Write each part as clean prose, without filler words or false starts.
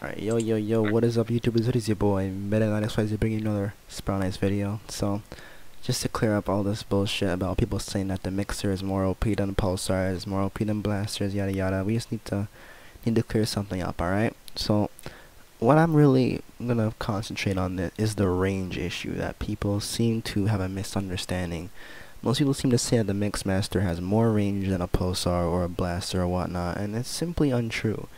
Alright, yo, what is up YouTubers? It is your boy, XYZ, bringing another Sprout Nice video. So, just to clear up all this bullshit about people saying that the Mixer is more OP than Pulsar, is more OP than Blasters, yada yada, we just need to clear something up, alright? So, what I'm really gonna concentrate on is the range issue that people seem to have a misunderstanding. Most people seem to say that the Mixmaster has more range than a Pulsar or a Blaster or whatnot, and it's simply untrue.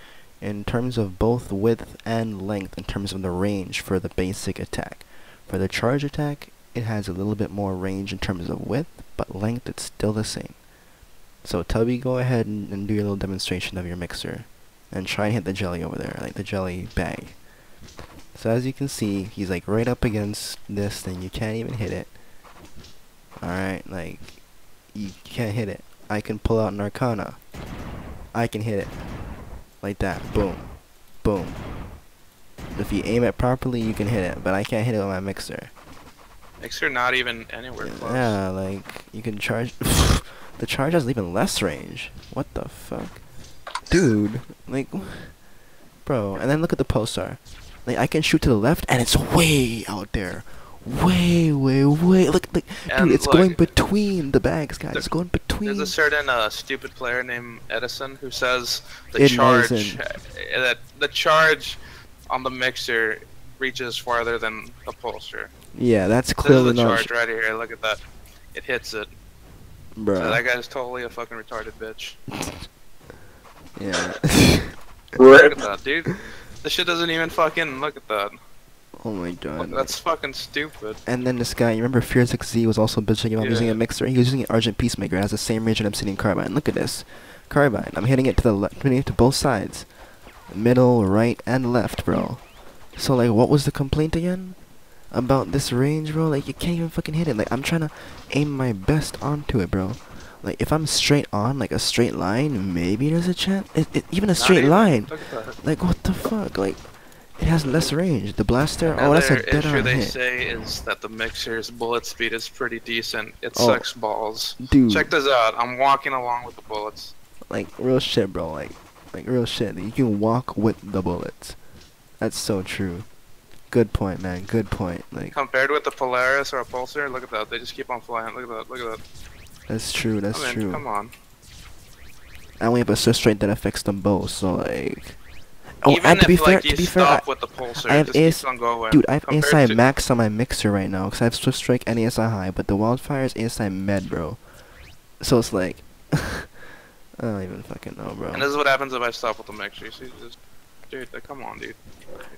In terms of both width and length, in terms of the range for the basic attack. For the charge attack, it has a little bit more range in terms of width, but length it's still the same. So Tubby, go ahead and do your little demonstration of your Mixer, and try and hit the jelly over there, like the jelly bag. So as you can see, he's like right up against this thing, you can't even hit it. Alright, like, you can't hit it. I can pull out an Arcana. I can hit it. Like that, boom, boom. If you aim it properly, you can hit it, but I can't hit it with my Mixer. Mixer not even anywhere close. Yeah, like, you can charge. The charge has even less range. What the fuck? Dude, like, bro, and then look at the pulsar. Like, I can shoot to the left, and it's way out there. Way. Look, dude, it's going between the bags, guys. It's going between. There's a certain stupid player named Edison who says the charge on the Mixer reaches farther than the pulsar. Yeah, that's clearly not. This is the charge right here. Look at that. It hits it. Bruh. So that guy's totally a fucking retarded bitch. Yeah. Look at that, dude. This shit doesn't even fucking look at that. Oh my god. That's fucking stupid. And then this guy, you remember FearXZ was also bitching about using a Mixer? He was using an Argent Peacemaker. It has the same range and Obsidian Carbine. Look at this. Carbine. I'm hitting it to the left, hitting it to both sides. Middle, right, and left, bro. So, like, what was the complaint again? About this range, bro? Like, you can't even fucking hit it. Like, I'm trying to aim my best onto it, bro. Like, if I'm straight on, like a straight line, maybe there's a chance. Even a straight line. Like, what the fuck? Like, it has less range. The Blaster, oh, that's a dead on hit. They say is that the Mixer's bullet speed is pretty decent. It sucks balls. Dude. Check this out. I'm walking along with the bullets. Like, real shit, bro. Like real shit. You can walk with the bullets. That's so true. Good point, man. Good point. Like, compared with the Polaris or a Pulsar, look at that. They just keep on flying. Look at that. Look at that. That's true. That's true. Come on. And we have a switch rate that affects them both. So like. Oh, even and to be if, fair, with the pulsar, I have dude, I have ASI max on my Mixer right now because I have Swift Strike and ASI high, but the Wildfire is ASI med, bro. So it's like, I don't even fucking know, bro. And this is what happens if I stop with the Mixer. You see, just, dude, like, come on, dude.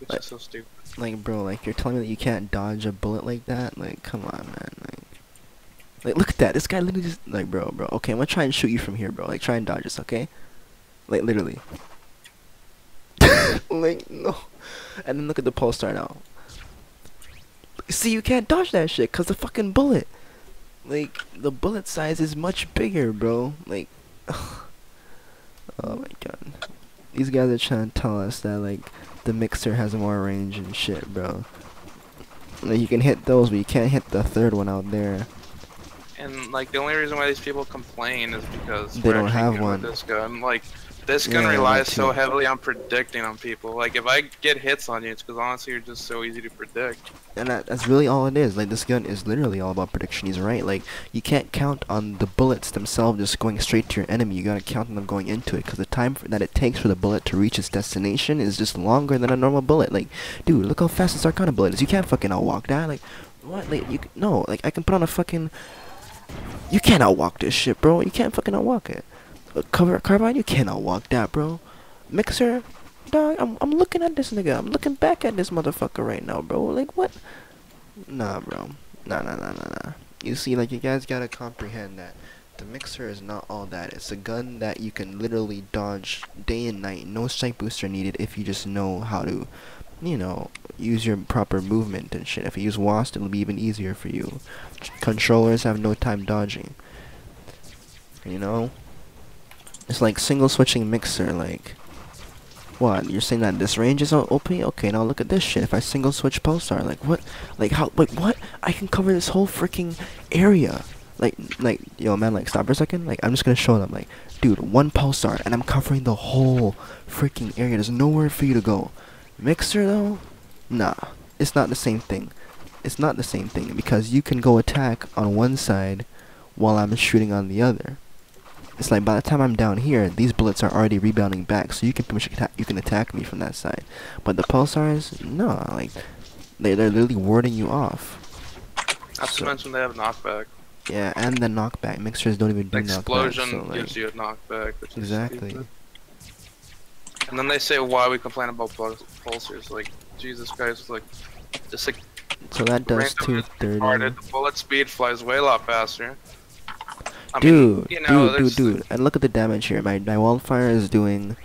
It's just so stupid. Like, bro, like you're telling me that you can't dodge a bullet like that? Like, come on, man. Like, look at that. This guy literally just like, bro. Okay, I'm gonna try and shoot you from here, bro. Like, try and dodge this, okay? Like, literally. Like, no. And then look at the Pulsar now. See, you can't dodge that shit because the fucking bullet. Like, the bullet size is much bigger, bro. Like, oh my god. These guys are trying to tell us that, like, the Mixer has more range and shit, bro. Like, you can hit those, but you can't hit the third one out there. And, like, the only reason why these people complain is because they don't have one. This gun. Like, this gun relies so heavily on predicting on people. Like, if I get hits on you, it's because honestly you're just so easy to predict. And that's really all it is. Like, this gun is literally all about prediction. He's right. Like, you can't count on the bullets themselves just going straight to your enemy. You gotta count on them going into it, because the time that it takes for the bullet to reach its destination is just longer than a normal bullet. Like, dude, look how fast this Arcana bullet is. You can't fucking outwalk that. Like, what? Like, no. Like, I can put on a fucking. You can't outwalk this shit, bro. You can't fucking outwalk it. Carbine, you cannot walk that, bro. Mixer, dog, I'm looking at this nigga. I'm looking back at this motherfucker right now, bro. Like, what? Nah, bro. Nah. You see, like, you guys gotta comprehend that the Mixer is not all that. It's a gun that you can literally dodge day and night. No sight booster needed if you just know how to, you know, use your proper movement and shit. If you use WASD, it'll be even easier for you. Controllers have no time dodging. You know? It's like single switching Mixer, like, what? You're saying that this range is OP? Okay, now look at this shit. If I single switch Pulsar, like what? Like how? Like what? I can cover this whole freaking area. Like, yo, man, like, stop for a second. Like, I'm just gonna show them, like, dude, one Pulsar, and I'm covering the whole freaking area. There's nowhere for you to go. Mixer though, nah, it's not the same thing. It's not the same thing because you can go attack on one side while I'm shooting on the other. It's like by the time I'm down here, these bullets are already rebounding back, so you can pretty much attack me from that side. But the pulsars, no, like they're literally warding you off. Not to mention they have knockback. Yeah, and the knockback. Mixers don't even do Explosion knockback. So like, gives you a knockback. Which exactly. Is stupid. And then they say why we complain about pulsars. Like Jesus Christ, like just like. So that does 230. The bullet speed flies way a lot faster. Dude, and look at the damage here. My wildfire is doing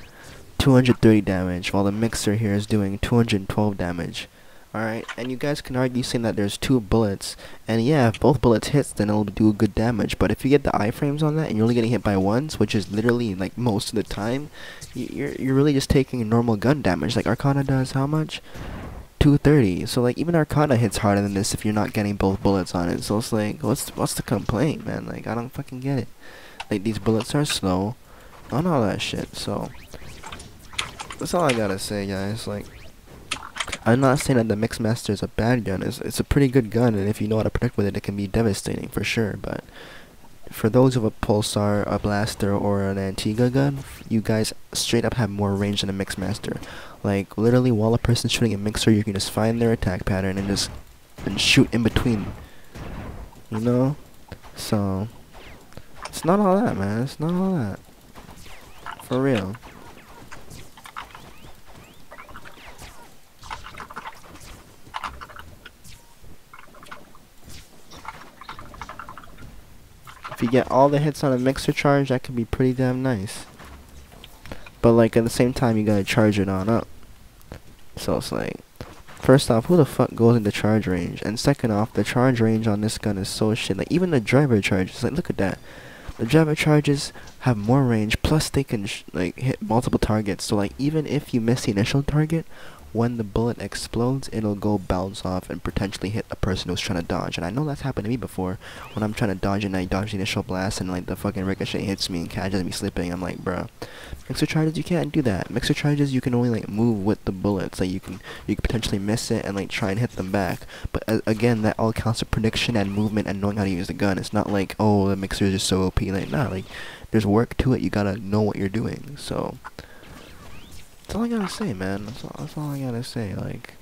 230 damage, while the mixer here is doing 212 damage. Alright, and you guys can argue saying that there's 2 bullets, and yeah, if both bullets hits, then it'll do good damage. But if you get the iframes on that, and you're only getting hit by once, which is literally like most of the time, you're really just taking normal gun damage. Like Arcana does how much? 230. So like even Arcana hits harder than this if you're not getting both bullets on it. So it's like, what's the complaint, man? Like I don't fucking get it. Like these bullets are slow, on all that shit. So that's all I gotta say, guys. Like, I'm not saying that the Mixmaster is a bad gun. It's a pretty good gun, and if you know how to protect with it, it can be devastating for sure. But for those of a pulsar, a blaster, or an Antigua gun, you guys straight up have more range than a Mixmaster. Like literally, while a person's shooting a mixer, you can just find their attack pattern and shoot in between. You know, so it's not all that, man. It's not all that. For real. If you get all the hits on a mixer charge, that can be pretty damn nice. But like at the same time, you gotta charge it on up. So it's like, first off, who the fuck goes into charge range? And second off, the charge range on this gun is so shit. Like even the driver charges, like look at that. The driver charges have more range, plus they can like hit multiple targets. So like even if you miss the initial target, when the bullet explodes, it'll go bounce off and potentially hit a person who's trying to dodge. And I know that's happened to me before, when I'm trying to dodge and I dodge the initial blast and like the fucking ricochet hits me and catches me slipping. I'm like, bruh, mixer charges, you can't do that. Mixer charges, you can only like move with the bullets. Like you can potentially miss it and like try and hit them back. But again, that all counts for prediction and movement and knowing how to use the gun. It's not like, oh, the mixer is just so OP. Like, nah, like there's work to it. You gotta know what you're doing. So that's all I gotta say, man. That's all I gotta say. Like,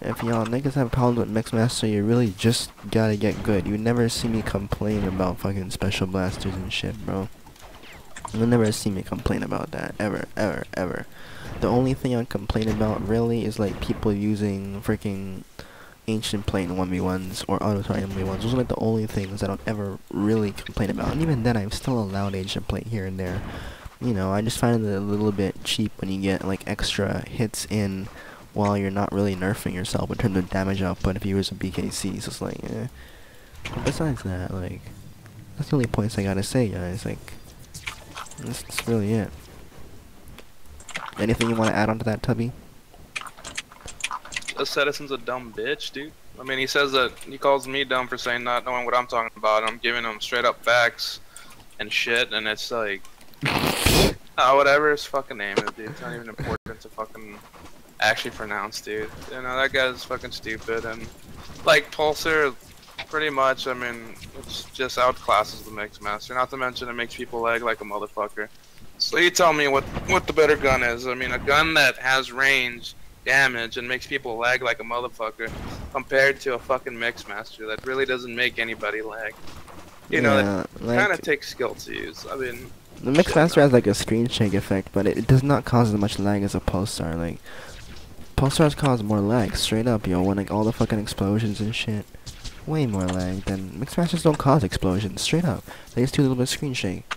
if y'all niggas have problems with Mixmaster, you really just gotta get good. You never see me complain about fucking special blasters and shit, bro. You'll never see me complain about that. Ever, ever, ever. The only thing I complain about, really, is like people using freaking Ancient Plane 1v1s or Auto Target 1v1s. Those are like the only things I don't ever really complain about. And even then, I'm still allowed Ancient Plane here and there. You know, I just find it a little bit cheap when you get like extra hits in while you're not really nerfing yourself in terms of damage output if you use a BKC. So it's like, eh. But besides that, like, that's the only points I gotta say, guys. Like, that's really it. Anything you want to add on to that, Tubby? This citizen's a dumb bitch, dude. I mean, he says that he calls me dumb for saying not knowing what I'm talking about. I'm giving him straight up facts and shit, and it's like, whatever his fucking name is, dude. It's not even important to fucking actually pronounce, dude. You know, that guy's fucking stupid, and like Pulsar, pretty much, I mean, it's just outclasses the Mixmaster. Not to mention it makes people lag like a motherfucker. So you tell me what the better gun is. I mean, a gun that has range, damage, and makes people lag like a motherfucker, compared to a fucking Mixmaster that really doesn't make anybody lag. You know, that like, kind of takes skill to use. I mean, the Mixmaster has like a screen shake effect, but it does not cause as much lag as a Pulsar. Like, Pulsars cause more lag, straight up, yo, when like all the fucking explosions and shit. Way more lag than Mixmasters don't cause explosions, straight up. They just do a little bit of screen shake.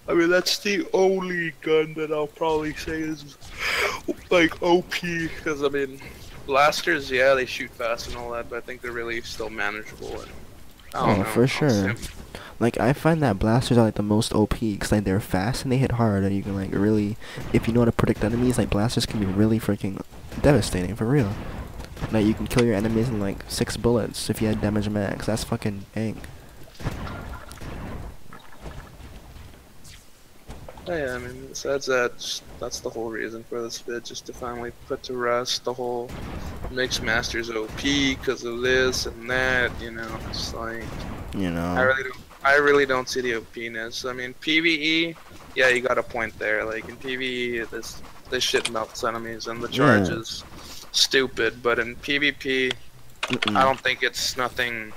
I mean, that's the only gun that I'll probably say is like OP, because I mean, blasters, yeah, they shoot fast and all that, but I think they're really still manageable. And I don't know, for sure. Like, I find that blasters are like the most OP, because like they're fast and they hit hard, and you can like really, if you know how to predict enemies, like blasters can be really freaking devastating, for real. Like, you can kill your enemies in like 6 bullets if you had damage max. That's fucking dang. Oh, yeah, I mean, besides that, that's the whole reason for this vid, just to finally put to rest the whole Mixmaster's OP because of this and that, you know. It's like, You I know. really don't, I really don't see the OP-ness. I mean, PvE, yeah, you got a point there. Like, in PvE, this shit melts enemies and the charge Yeah. is stupid, but in PvP, I Mm-mm. don't think it's nothing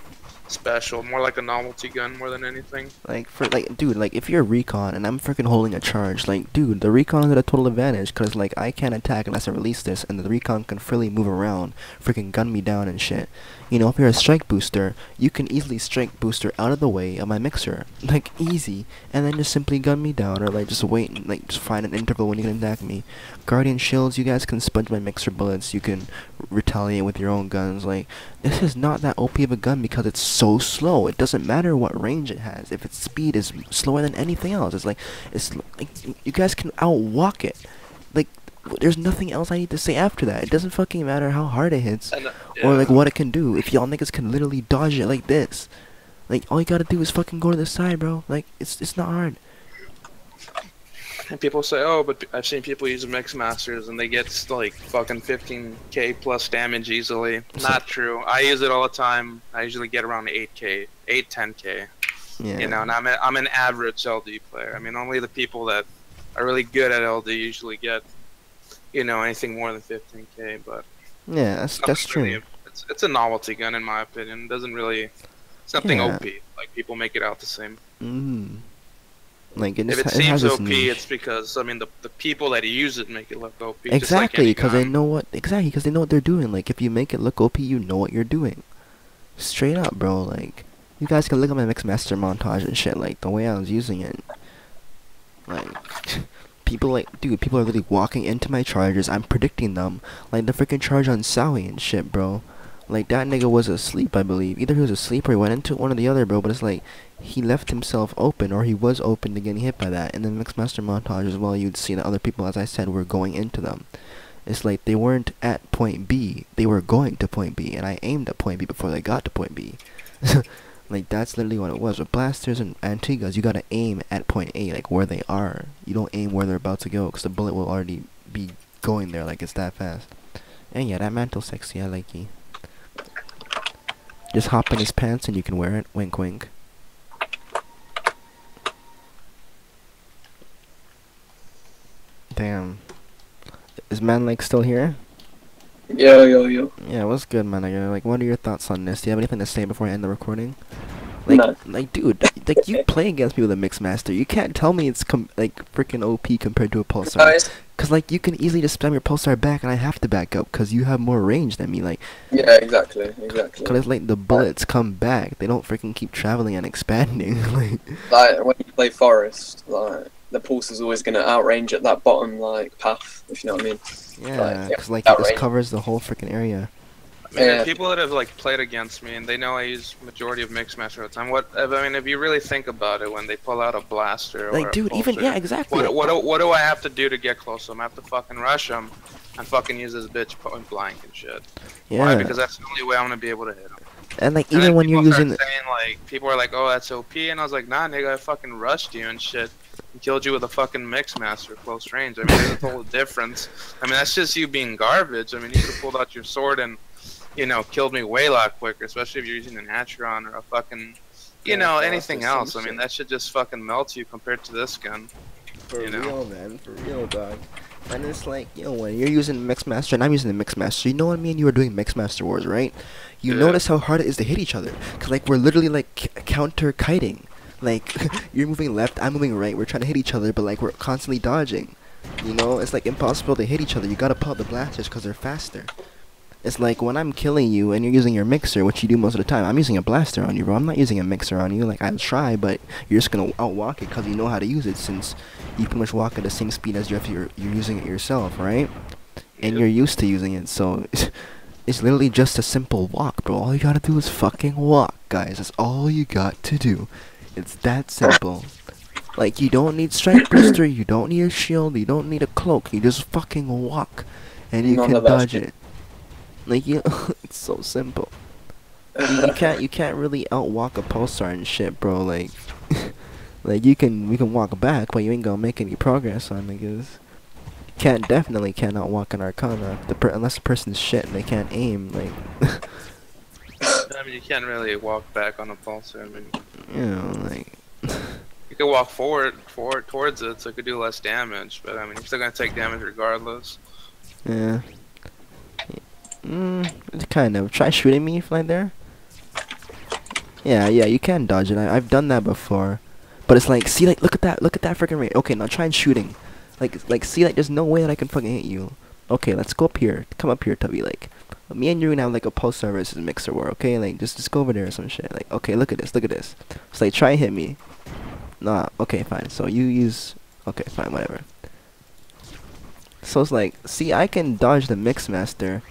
special. More like a novelty gun more than anything. Like, for, like, dude, like, if you're a recon and I'm freaking holding a charge, like, dude, the recon is at a total advantage, because, like, I can't attack unless I release this, and the recon can freely move around, freaking gun me down and shit. You know, if you're a strike booster, you can easily strike booster out of the way of my mixer, like, easy, and then just simply gun me down, or, like, just wait and, like, just find an interval when you can attack me. Guardian shields, you guys can sponge my mixer bullets, you can retaliate with your own guns, like, this is not that OP of a gun because it's so slow. It doesn't matter what range it has. If its speed is slower than anything else, it's like you guys can outwalk it. Like, there's nothing else I need to say after that. It doesn't fucking matter how hard it hits And, or like yeah. what it can do. If y'all niggas can literally dodge it like this, like all you gotta do is fucking go to the side, bro. Like it's not hard. And people say, oh, but I've seen people use Mixmasters and they get like fucking 15k plus damage easily. Not true. I use it all the time. I usually get around 8k, 10k. Yeah. You know, and I'm an average LD player. I mean, only the people that are really good at LD usually get, you know, anything more than 15k. But Yeah, that's true. really, it's a novelty gun in my opinion. It doesn't really, it's nothing Yeah. OP. Like people make it out the same. Mm. Like it, If just, it it has seems this OP, niche. it's because I mean the people that use it make it look OP. Just like Exactly, any because they gun. know what they're doing. Like if you make it look OP, you know what you're doing. Straight up, bro. Like you guys can look at my Mixmaster montage and shit. Like the way I was using it. Like people like, dude, people are literally walking into my charges. I'm predicting them. Like the freaking charge on Sowie and shit, bro. Like that nigga was asleep, I believe. Either he was asleep or he went into one or the other, bro. But it's like he left himself open, or he was open to getting hit by that. And then Mixmaster montage as well, you'd see that other people, as I said, were going into them. It's like they weren't at point B, they were going to point B, and I aimed at point B before they got to point B. Like that's literally what it was. With blasters and Antiguas, you gotta aim at point A, like where they are. You don't aim where they're about to go, because the bullet will already be going there, like it's that fast. And yeah, that mantle's sexy, I like it. Just hop in his pants and you can wear it. Wink wink. Damn. Is man like still here? Yo. Yeah, what's good, man? Like, what are your thoughts on this? Do you have anything to say before I end the recording? No. Like, dude, like you play against people with a Mixmaster. You can't tell me it's like freaking OP compared to a Pulsar. Guys, Cause like you can easily just spam your Pulsar back, and I have to back up, cause you have more range than me. Like, yeah, exactly. cause it's like the bullets come back. They don't freaking keep traveling and expanding. Like when you play Forest, like the pulse is always gonna outrange at that bottom like path, if you know what I mean. Yeah, yeah, cause like it just outrageous. covers the whole freaking area. I mean, Yeah. people that have like played against me and they know I use majority of Mixmaster all the time. I mean, if you really think about it, when they pull out a blaster or Like, a dude, even pulsar, yeah, exactly. what do I have to do to get close to him? I have to fucking rush him and fucking use this bitch point blank and shit. Yeah. Why? Because that's the only way I'm gonna be able to hit him. And like And even then when you're people start using, saying like, people are like, oh, that's OP, and I was like, nah, nigga, I fucking rushed you and shit. And killed you with a fucking Mixmaster close range. I mean, there's a total difference. I mean, that's just you being garbage. I mean, you could have pulled out your sword and, you know, killed me way lot quicker, especially if you're using an Acheron or a fucking, you know, anything else. I mean, that shit just fucking melts you compared to this gun. for you know. real, man, for real, dog. And it's like, you know, when you're using Mixmaster and I'm using the Mixmaster, you know what I mean? You were doing Mixmaster Wars, right? You Yeah. notice how hard it is to hit each other. Cause like we're literally like counter kiting. Like you're moving left, I'm moving right. We're trying to hit each other, but like we're constantly dodging. You know, it's like impossible to hit each other. You gotta pull out the blasters because they're faster. It's like when I'm killing you and you're using your mixer, which you do most of the time. I'm using a blaster on you, bro. I'm not using a mixer on you. Like I'll try, but you're just gonna outwalk it because you know how to use it, since you pretty much walk at the same speed as you're using it yourself, right? And Yep. you're used to using it, so it's literally just a simple walk, bro. All you gotta do is fucking walk, guys. That's all you got to do. It's that simple. Like you don't need strike booster, you don't need a shield, you don't need a cloak. You just fucking walk, and you None can of that dodge shit. it. Like you, it's so simple. You can't really outwalk a pulsar and shit, bro. Like, Like we can walk back, but you ain't gonna make any progress on niggas. Definitely cannot walk in Arcana unless the person's shit and they can't aim. Like, I mean, you can't really walk back on a pulsar. I mean, you know, like. you can walk forward towards it, so it could do less damage. But I mean, you're still gonna take damage regardless. Yeah. Kind of. Try shooting me right there. Yeah, you can dodge it. I've done that before. But it's like, see, like, look at that freaking rate. Okay, now try and shooting. Like, see, like, there's no way that I can fucking hit you. Okay, let's go up here. Come up here, Tubby. Like, me and you are gonna have like a pulsar versus mixer war. Okay, like, just go over there or some shit. Like, okay, look at this. It's like, try and hit me. Nah. Okay, fine. So you use. Okay, fine. Whatever. So it's like, see, I can dodge the Mixmaster,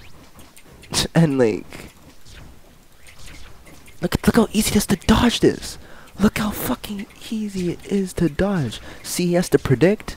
and like. Look how easy it is to dodge this. Look how fucking easy it is to dodge. See, he has to predict.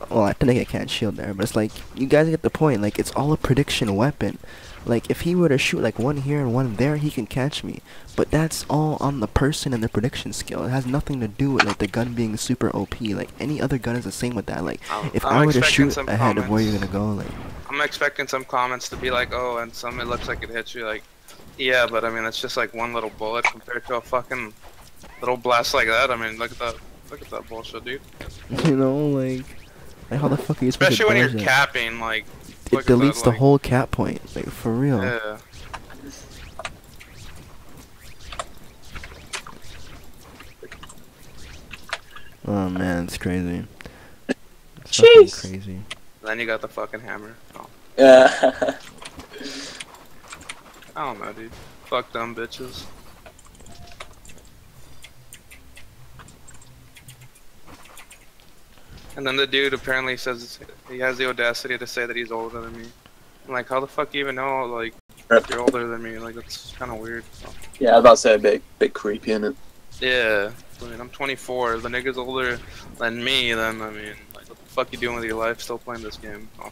Well, I think I can't shield there, but it's like, you guys get the point. Like, it's all a prediction weapon. Like, if he were to shoot like one here and one there, he can catch me. But that's all on the person and the prediction skill. It has nothing to do with like the gun being super OP. Like, any other gun is the same with that. Like, if I were to shoot ahead of where you're gonna go, like. I'm expecting some comments to be like, oh, and some it looks like it hits you. Like, yeah, but I mean, it's just like one little bullet compared to a fucking little blast like that. I mean, look at that bullshit, dude. You know, like how the fuck are you supposed to Especially when you're dodge that? capping, like. It deletes the whole cap point, like, for real. Yeah. Oh man, it's crazy. It's Jeez. fucking crazy. Then you got the fucking hammer. Oh. Yeah. I don't know, dude. Fuck dumb bitches. And then the dude apparently says he has the audacity to say that he's older than me. I'm like, how the fuck you even know, like, you're older than me? Like, that's kind of weird. So. Yeah, I was about to say a bit creepy, innit? Yeah. I mean, I'm 24. If the nigga's older than me, then, I mean, like, what the fuck you doing with your life still playing this game? Oh.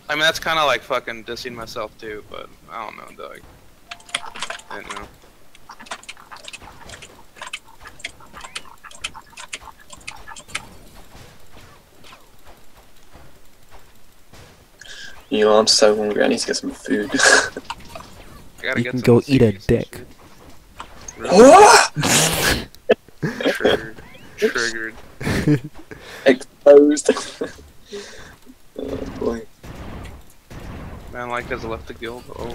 I mean, that's kind of like fucking dissing myself, too, but I don't know, dog. I don't know. You know, I'm so hungry. I need to get some food. I gotta You get can some go eat a serious dick. shit. Really? Triggered. Exposed. Oh boy. Man like has left the guild. Oh.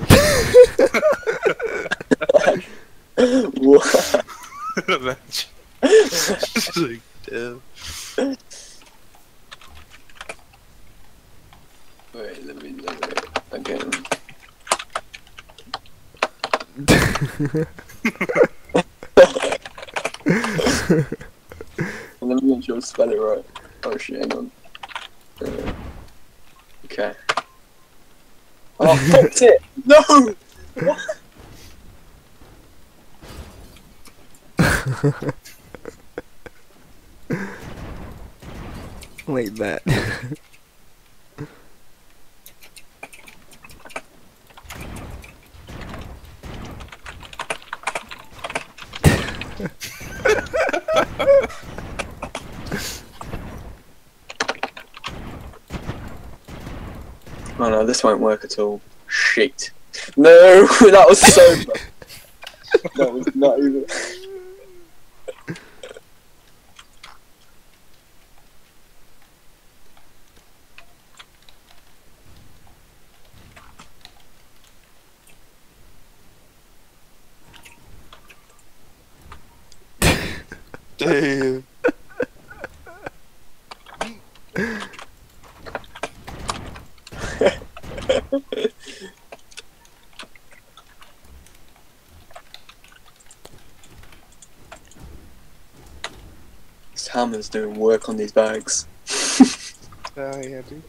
What? Imagine. Just like, damn. Wait, let me again. Let me make sure I spell it right. Oh shit, hang on. Okay. Oh, I fucked it! No! Like that. Oh no, this won't work at all. Shit. No, that was so bad. That was not even. Damn. Hammer's doing work on these bags. Oh yeah, dude.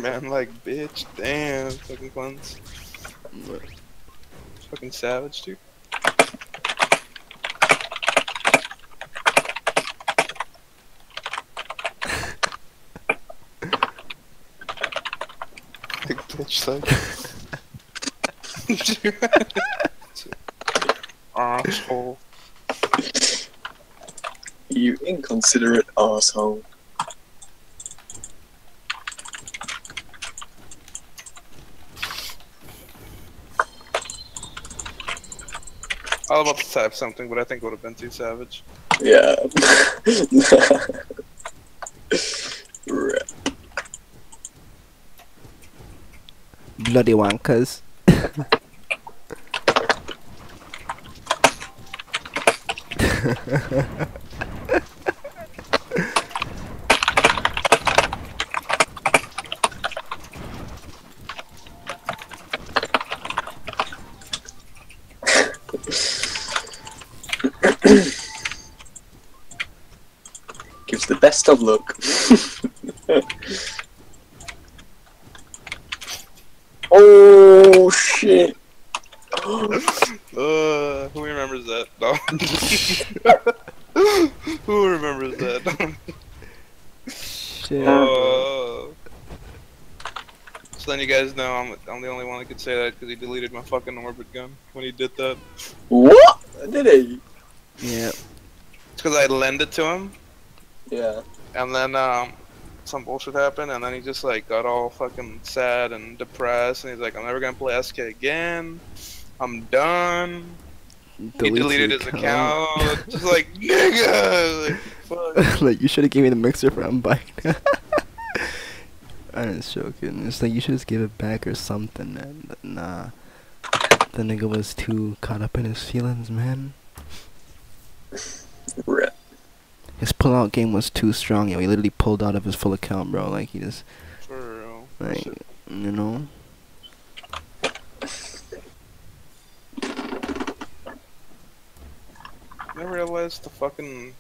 Man, like, bitch, damn, fucking clones. Fucking savage, dude. Like, What'd you say? Asshole. You inconsiderate asshole. I was about to type something, but I think it would have been too savage. Yeah. Right. Bloody wankers. Gives the best of luck. Oh shit! Who remembers that? No. Who remembers that? Shit. So then you guys know I'm the only one that could say that because he deleted my fucking orbit gun when he did that. What? Did he? Yeah. It's because I lent it to him, Yeah. and then some bullshit happened, and then he just like got all fucking sad and depressed, and he's like, I'm never gonna play SK again. I'm done. He deleted his account. Just like, nigga! Like, fuck. Like, you should have gave me the mixer for unbuying. I'm just joking. It's like, you should just give it back or something, man. But nah. The nigga was too caught up in his feelings, man. Right. His pull-out game was too strong, yo. He literally pulled out of his full account, bro. Like, he just... For real. Like, Shit. you know? I realized the fucking